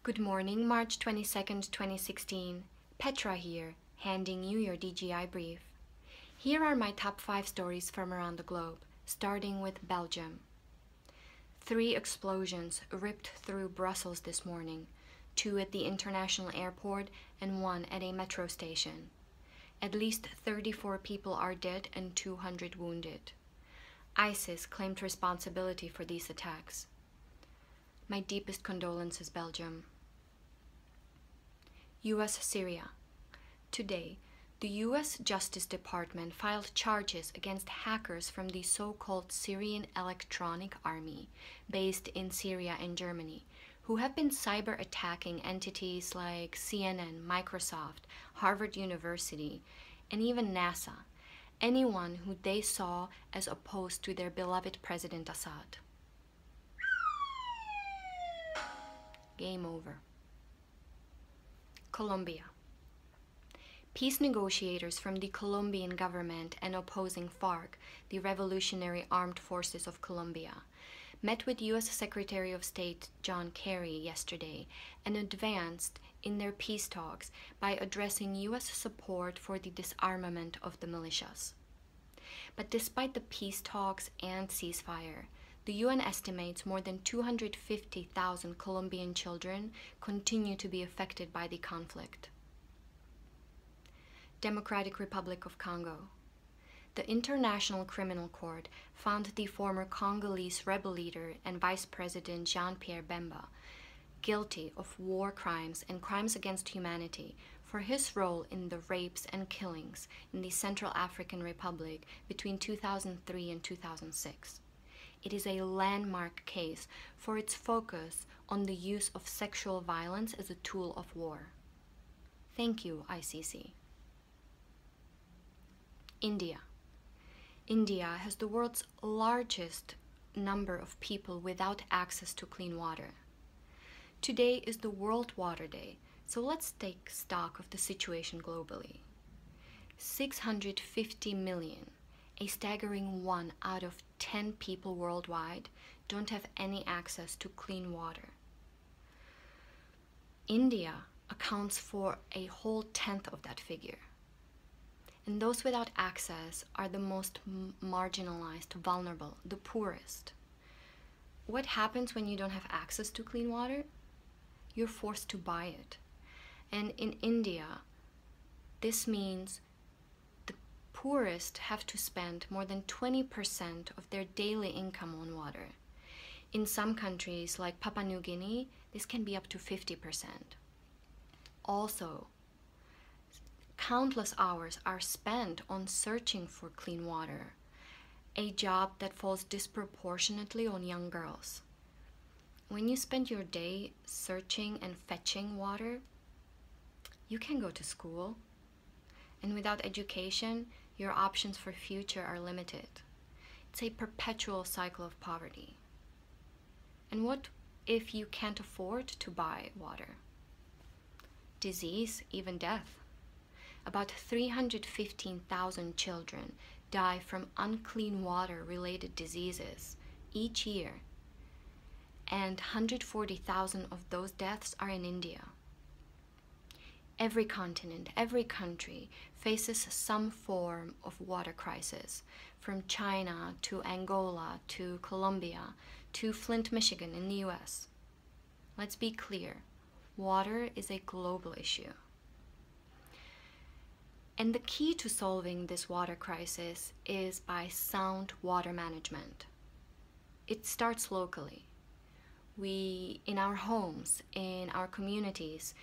Good morning, March 22nd, 2016. Petra here, handing you your DGI brief. Here are my top 5 stories from around the globe, starting with Belgium. 3 explosions ripped through Brussels this morning, 2 at the international airport and 1 at a metro station. At least 34 people are dead and 200 wounded. ISIS claimed responsibility for these attacks. My deepest condolences, Belgium. U.S. Syria. Today, the U.S. Justice Department filed charges against hackers from the so-called Syrian Electronic Army, based in Syria and Germany, who have been cyber-attacking entities like CNN, Microsoft, Harvard University, and even NASA, anyone who they saw as opposed to their beloved President Assad. Game over. Colombia. Peace negotiators from the Colombian government and opposing FARC, the Revolutionary Armed Forces of Colombia, met with U.S. Secretary of State John Kerry yesterday and advanced in their peace talks by addressing U.S. support for the disarmament of the militias. But despite the peace talks and ceasefire, the UN estimates more than 250,000 Colombian children continue to be affected by the conflict. Democratic Republic of Congo. The International Criminal Court found the former Congolese rebel leader and Vice President Jean-Pierre Bemba guilty of war crimes and crimes against humanity for his role in the rapes and killings in the Central African Republic between 2003 and 2006. It is a landmark case for its focus on the use of sexual violence as a tool of war. Thank you, ICC. India. India has the world's largest number of people without access to clean water. Today is the World Water Day, so let's take stock of the situation globally. 650 million, a staggering 1 out of 10 people worldwide, don't have any access to clean water. India accounts for a whole 10th of that figure. And those without access are the most marginalized, vulnerable, the poorest. What happens when you don't have access to clean water? You're forced to buy it. And in India, this means the poorest have to spend more than 20% of their daily income on water. In some countries, like Papua New Guinea, this can be up to 50%. Also, countless hours are spent on searching for clean water, a job that falls disproportionately on young girls. When you spend your day searching and fetching water, you can go to school. And without education, your options for future are limited. It's a perpetual cycle of poverty. And what if you can't afford to buy water? Disease, even death. About 315,000 children die from unclean water-related diseases each year, and 140,000 of those deaths are in India. Every continent, every country faces some form of water crisis, from China to Angola to Colombia to Flint, Michigan in the US. Let's be clear, water is a global issue. And the key to solving this water crisis is by sound water management. It starts locally. We, in our homes, in our communities,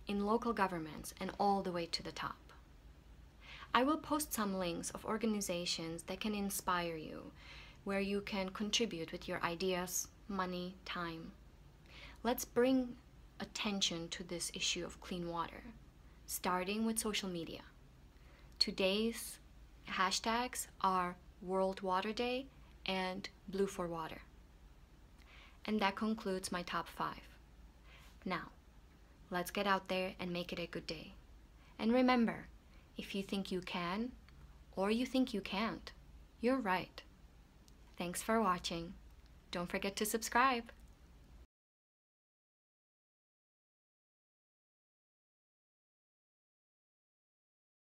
in local governments, and all the way to the top. I will post some links of organizations that can inspire you, where you can contribute with your ideas, money, time. Let's bring attention to this issue of clean water, starting with social media. Today's hashtags are World Water Day and Blue for Water. And that concludes my top 5. Now, let's get out there and make it a good day. And remember, if you think you can, or you think you can't, you're right. Thanks for watching. Don't forget to subscribe.